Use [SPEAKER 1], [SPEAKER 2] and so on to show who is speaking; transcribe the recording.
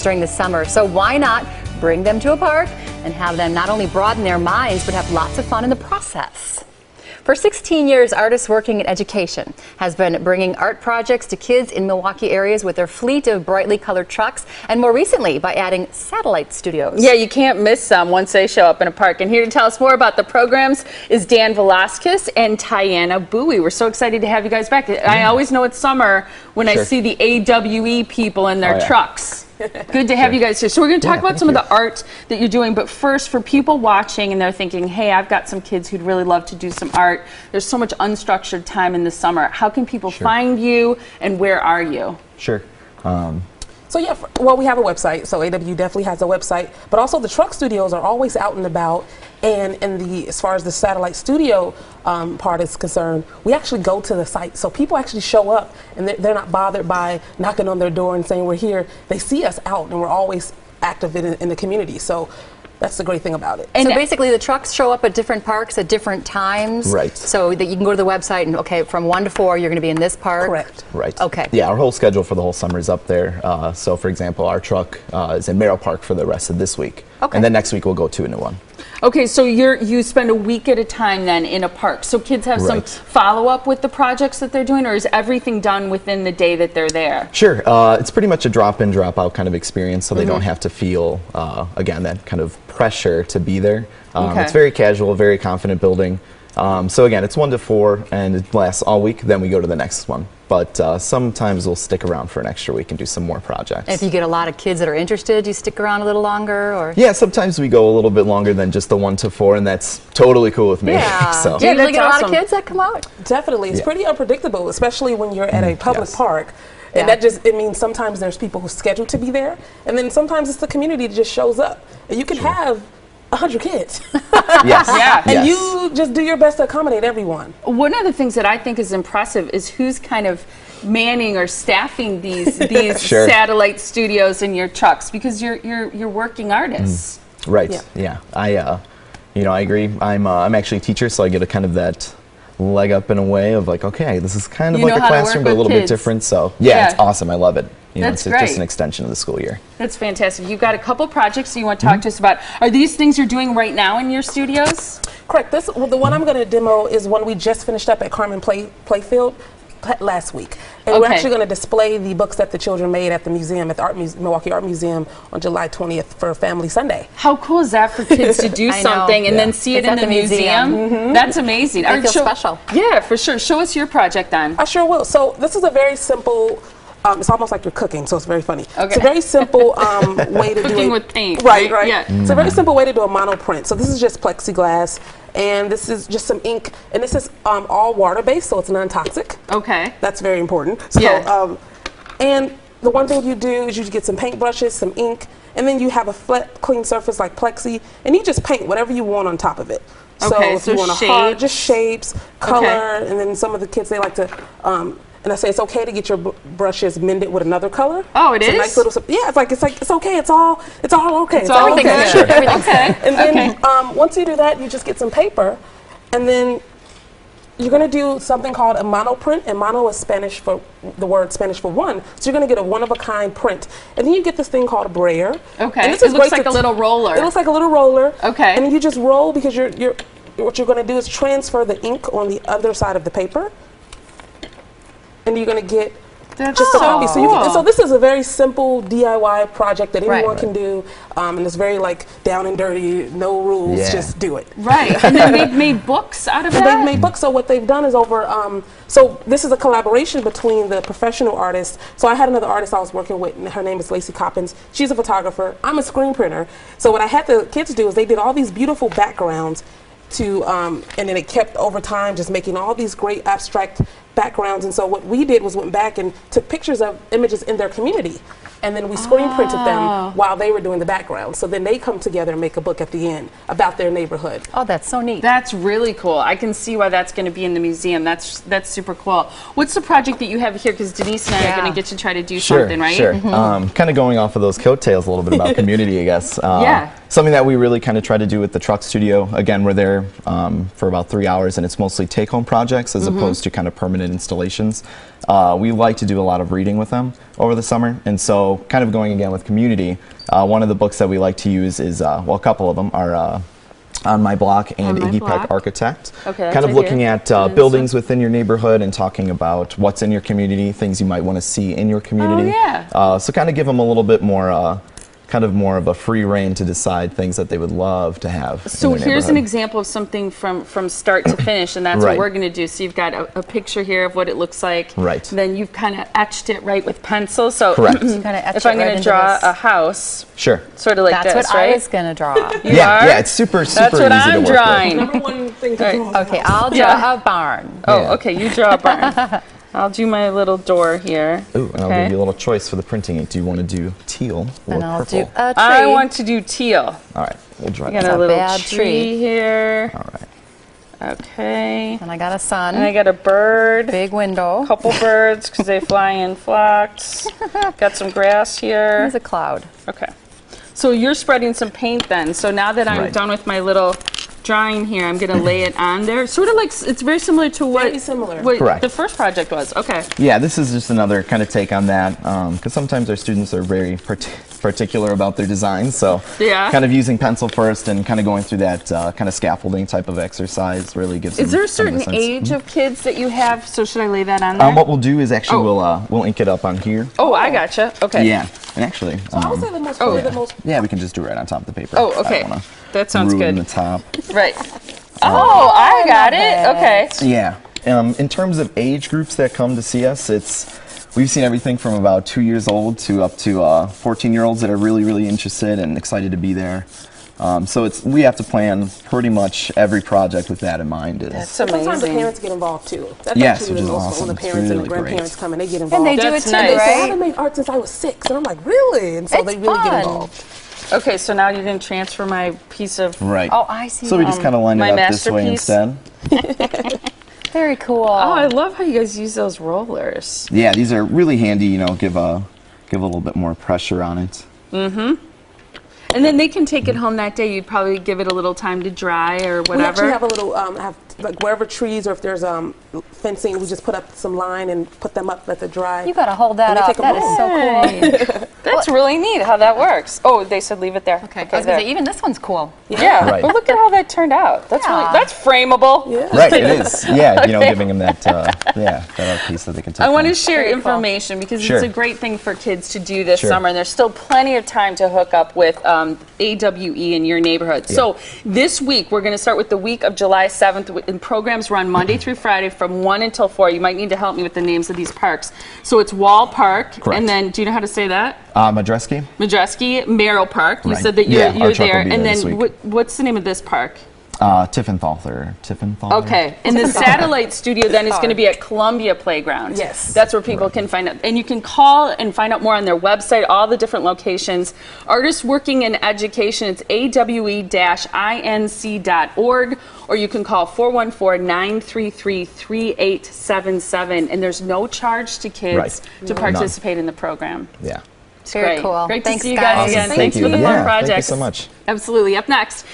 [SPEAKER 1] during the summer. So why not bring them to a park and have them not only broaden their minds, but have lots of fun in the process? For 16 years, artists working in education has been bringing art projects to kids in Milwaukee areas with their fleet of brightly colored trucks, and more recently by adding satellite studios.
[SPEAKER 2] Yeah, you can't miss them once they show up in a park. And here to tell us more about the programs is Dan Velasquez and Tiana Bowie. We're so excited to have you guys back. I always know it's summer when I see the AWE people in their trucks. Good to have you guys here. So we're going to talk about some of the art that you're doing, but first, for people watching and they're thinking, hey, I've got some kids who'd really love to do some art. There's so much unstructured time in the summer. How can people find you, and where are you?
[SPEAKER 3] Sure.
[SPEAKER 4] So yeah, well, we have a website, so AW definitely has a website, but also the truck studios are always out and about, and as far as the satellite studio part is concerned, we actually go to the site, so people actually show up, and they're not bothered by knocking on their door and saying we're here. They see us out, and we're always active in the community, so that's the great thing about it.
[SPEAKER 1] And so basically the trucks show up at different parks at different times?
[SPEAKER 3] Right.
[SPEAKER 1] So that you can go to the website and, okay, from 1 to 4, you're going to be in this park?
[SPEAKER 4] Correct.
[SPEAKER 3] Right.
[SPEAKER 1] Okay.
[SPEAKER 3] Yeah, our whole schedule for the whole summer is up there. So, for example, our truck is in Merrill Park for the rest of this week.
[SPEAKER 1] Okay.
[SPEAKER 3] And then next week we'll go to a new one.
[SPEAKER 2] Okay, so you spend a week at a time then in a park. So kids have some follow-up with the projects that they're doing, or is everything done within the day that they're there?
[SPEAKER 3] Sure. It's pretty much a drop-in, drop-out kind of experience, so they don't have to feel, again, that kind of pressure to be there. It's very casual, very confident building. So again, it's 1 to 4, and it lasts all week. Then we go to the next one. But sometimes we'll stick around for an extra week and do some more projects.
[SPEAKER 1] And if you get a lot of kids that are interested, do you stick around a little longer? Or?
[SPEAKER 3] Yeah, sometimes we go a little bit longer than just the 1 to 4, and that's totally cool with me.
[SPEAKER 1] Yeah.
[SPEAKER 3] So.
[SPEAKER 1] Do you really get a lot of kids that come out?
[SPEAKER 4] Definitely. It's pretty unpredictable, especially when you're at a public park. And that it means sometimes there's people who are scheduled to be there, and then sometimes it's the community that just shows up. And you can have 100 kids. And you just do your best to accommodate everyone.
[SPEAKER 2] One of the things that I think is impressive is who's kind of manning or staffing these satellite studios in your trucks, because you're working artists.
[SPEAKER 3] Right. Yeah. I agree. I'm actually a teacher, so I get a kind of that leg up in a way of like, okay, this is kind of like a classroom, but a little bit different. So it's awesome. I love it. It's just an extension of the school year. That's
[SPEAKER 2] fantastic. You've got a couple projects you want to talk to us about. Are these things you're doing right now in your studios?
[SPEAKER 4] Correct. The one I'm going to demo is one we just finished up at Carmen Playfield last week. And we're actually going to display the books that the children made at the museum, at the Milwaukee Art Museum on July 20th for Family Sunday.
[SPEAKER 2] How cool is that for kids to do something and then see it in the museum? That's amazing.
[SPEAKER 1] I feel special.
[SPEAKER 2] Yeah, for sure. Show us your project then.
[SPEAKER 4] I sure will. So this is a very simple, it's almost like you're cooking, so it's very funny. It's a very simple way to do
[SPEAKER 2] Cooking with paint.
[SPEAKER 4] Right. Yeah. It's a very simple way to do a monoprint. So this is just plexiglass, and this is just some ink, and this is all water-based, so it's non-toxic.
[SPEAKER 2] Okay.
[SPEAKER 4] That's very important. So, and the one thing you do is you get some paint brushes, some ink, and then you have a flat, clean surface like plexi, and you just paint whatever you want on top of it. So if you want just shapes, color, and then some of the kids, they like to, and I say it's okay to get your brushes mended with another color.
[SPEAKER 2] Oh, it is?
[SPEAKER 4] Nice little, it's okay. It's all okay.
[SPEAKER 2] It's all okay.
[SPEAKER 4] Everything's good. And then once you do that, you just get some paper, and then you're going to do something called a monoprint, and mono is Spanish for the word Spanish for one. So you're going to get a one-of-a-kind print, and then you get this thing called a brayer.
[SPEAKER 2] Okay. And this it looks like a little roller.
[SPEAKER 4] It looks like a little roller.
[SPEAKER 2] Okay.
[SPEAKER 4] And you just roll, because what you're going to do is transfer the ink on the other side of the paper, and you're going to get just a copy. So this is a very simple DIY project that anyone can do, and it's very like down and dirty, no rules, just do it.
[SPEAKER 2] Right. And then they've made books out of that?
[SPEAKER 4] They've made books. So what they've done is so this is a collaboration between the professional artists. So I had another artist I was working with, and her name is Lacey Coppins. She's a photographer. I'm a screen printer. So what I had the kids do is they did all these beautiful backgrounds and then it kept over time just making all these great abstract backgrounds. And so what we did was went back and took pictures of images in their community, and then we screen printed them while they were doing the background. So then they come together and make a book at the end about their neighborhood.
[SPEAKER 1] Oh, that's so neat.
[SPEAKER 2] That's really cool. I can see why that's going to be in the museum. That's super cool. What's the project that you have here? Because Denise and I are going to get to try to do something, right?
[SPEAKER 3] Sure. Kind of going off of those coattails a little bit about community, I guess. something that we really kind of try to do with the truck studio. Again, we're there for about 3 hours, and it's mostly take-home projects as opposed to kind of permanent installations. We like to do a lot of reading with them over the summer, and so kind of going again with community, one of the books that we like to use is, well, a couple of them are On My Block and Iggy Peck Architect.
[SPEAKER 2] Okay,
[SPEAKER 3] kind of looking at buildings within your neighborhood and talking about what's in your community, things you might want to see in your community.
[SPEAKER 2] Oh, yeah.
[SPEAKER 3] So kind of give them a little bit more, kind of more of a free reign to decide things that they would love to have.
[SPEAKER 2] So here's an example of something from start to finish, and that's what we're going to do. So you've got a picture here of what it looks like.
[SPEAKER 3] Right.
[SPEAKER 2] Then you've kind of etched it right with pencil. So
[SPEAKER 3] correct.
[SPEAKER 2] If I'm going to draw a house,
[SPEAKER 3] sure,
[SPEAKER 2] sort of like
[SPEAKER 1] that's
[SPEAKER 2] this,
[SPEAKER 1] what
[SPEAKER 2] right?
[SPEAKER 1] I was going to draw.
[SPEAKER 3] Yeah, it's super
[SPEAKER 2] That's what
[SPEAKER 3] easy
[SPEAKER 2] I'm
[SPEAKER 3] to work
[SPEAKER 2] drawing.
[SPEAKER 4] Number one thing to draw.
[SPEAKER 1] Okay, I'll draw a barn.
[SPEAKER 2] Oh, okay, you draw a barn. I'll do my little door here.
[SPEAKER 3] Ooh, and I'll give you a little choice for the printing ink. Do you want to do teal or
[SPEAKER 1] And I'll
[SPEAKER 3] purple?
[SPEAKER 1] do a tree.
[SPEAKER 2] I want to do teal.
[SPEAKER 3] All right, we'll draw
[SPEAKER 2] I got
[SPEAKER 3] that.
[SPEAKER 2] a little
[SPEAKER 1] bad
[SPEAKER 2] tree
[SPEAKER 1] tree.
[SPEAKER 2] here.
[SPEAKER 3] All right.
[SPEAKER 2] Okay.
[SPEAKER 1] And I got a sun.
[SPEAKER 2] And I got a bird.
[SPEAKER 1] Big window.
[SPEAKER 2] Couple birds because they fly in flocks. Got some grass here.
[SPEAKER 1] There's a cloud.
[SPEAKER 2] Okay. So you're spreading some paint then. So now that I'm done with my little drawing here, I'm going to lay it on there. Sort of like, it's very similar to what the first project was. Okay.
[SPEAKER 3] Yeah, this is just another kind of take on that, because sometimes our students are very particular about their designs, so kind of using pencil first and kind of going through that kind of scaffolding type of exercise really gives them.
[SPEAKER 2] Is there a certain age of kids that you have? So should I lay that on there?
[SPEAKER 3] What we'll do is actually we'll ink it up on here.
[SPEAKER 2] Oh, I gotcha. Okay.
[SPEAKER 3] Yeah, and actually,
[SPEAKER 4] So I would say the most,
[SPEAKER 3] yeah, we can just do it right on top of the paper.
[SPEAKER 2] Oh, okay. That sounds good.
[SPEAKER 3] The top.
[SPEAKER 2] Right. Oh, I got it. Okay.
[SPEAKER 3] Yeah. In terms of age groups that come to see us, we've seen everything from about 2 years old to up to 14-year-olds that are really, really interested and excited to be there. So we have to plan pretty much every project with that in mind.
[SPEAKER 2] That's amazing.
[SPEAKER 4] Sometimes the parents get involved too. That's
[SPEAKER 3] yes,
[SPEAKER 4] which
[SPEAKER 3] is
[SPEAKER 4] most
[SPEAKER 3] awesome.
[SPEAKER 4] when the parents and the grandparents come and they get involved.
[SPEAKER 1] And they do
[SPEAKER 2] That's
[SPEAKER 1] it too,
[SPEAKER 2] nice.
[SPEAKER 1] right?
[SPEAKER 4] I've made art since I was 6, and I'm like, really? And so
[SPEAKER 1] It's
[SPEAKER 4] they really
[SPEAKER 1] fun.
[SPEAKER 4] get involved.
[SPEAKER 2] Okay, so now you're going to transfer my piece of
[SPEAKER 1] Oh, I see.
[SPEAKER 3] So we just kind of line it
[SPEAKER 2] my
[SPEAKER 3] up this way
[SPEAKER 2] masterpiece.
[SPEAKER 3] instead.
[SPEAKER 1] Very cool.
[SPEAKER 2] Oh, I love how you guys use those rollers.
[SPEAKER 3] Yeah, these are really handy. You know, give a little bit more pressure on it.
[SPEAKER 2] Mm-hmm. And then they can take it home that day. You'd probably give it a little time to dry or whatever.
[SPEAKER 4] We actually have a little, like wherever trees or if there's fencing, we just put up some line and put them up, let it dry.
[SPEAKER 1] You got to hold that up. That is so cool.
[SPEAKER 2] That's really neat how that works. Oh, they said leave it there.
[SPEAKER 1] Okay, I was going to say, even this one's cool.
[SPEAKER 2] Yeah,
[SPEAKER 3] Right.
[SPEAKER 2] but look at how that turned out. That's really, that's frameable.
[SPEAKER 4] Yeah.
[SPEAKER 3] Right, it is. Yeah, you know, giving them that that art piece that they can take.
[SPEAKER 2] I want to
[SPEAKER 3] home.
[SPEAKER 2] share
[SPEAKER 1] Very
[SPEAKER 2] information because
[SPEAKER 3] Sure.
[SPEAKER 2] it's a great thing for kids to do this
[SPEAKER 3] Sure.
[SPEAKER 2] summer, and there's still plenty of time to hook up with AWE in your neighborhood.
[SPEAKER 3] Yeah.
[SPEAKER 2] So this week, we're going to start with the week of July 7th, and programs run Monday through Friday from 1 until 4. You might need to help me with the names of these parks. So it's Wall Park,
[SPEAKER 3] Correct.
[SPEAKER 2] and then, do you know how to say that?
[SPEAKER 3] Madreski?
[SPEAKER 2] Madreski, Merrill Park. You
[SPEAKER 3] Right.
[SPEAKER 2] said that you're
[SPEAKER 3] our truck
[SPEAKER 2] there.
[SPEAKER 3] will be
[SPEAKER 2] And
[SPEAKER 3] there this
[SPEAKER 2] then
[SPEAKER 3] week.
[SPEAKER 2] what's the name of this park?
[SPEAKER 3] Tiffenthaler.
[SPEAKER 2] Okay, and the satellite studio then is going to be at Columbia Playground.
[SPEAKER 4] Yes.
[SPEAKER 2] That's where people can find out. And you can call and find out more on their website, all the different locations. Artists Working in Education, it's awe-inc.org, or you can call 414-933-3877. And there's no charge to kids to participate in the program.
[SPEAKER 3] Yeah.
[SPEAKER 2] It's
[SPEAKER 1] Very
[SPEAKER 2] great.
[SPEAKER 1] cool.
[SPEAKER 2] Great
[SPEAKER 1] Thanks,
[SPEAKER 2] to see you
[SPEAKER 1] guys.
[SPEAKER 2] guys again.
[SPEAKER 1] Thank
[SPEAKER 2] Thanks for the fun
[SPEAKER 3] Yeah,
[SPEAKER 2] projects.
[SPEAKER 3] thank you so much.
[SPEAKER 2] Absolutely. Up next.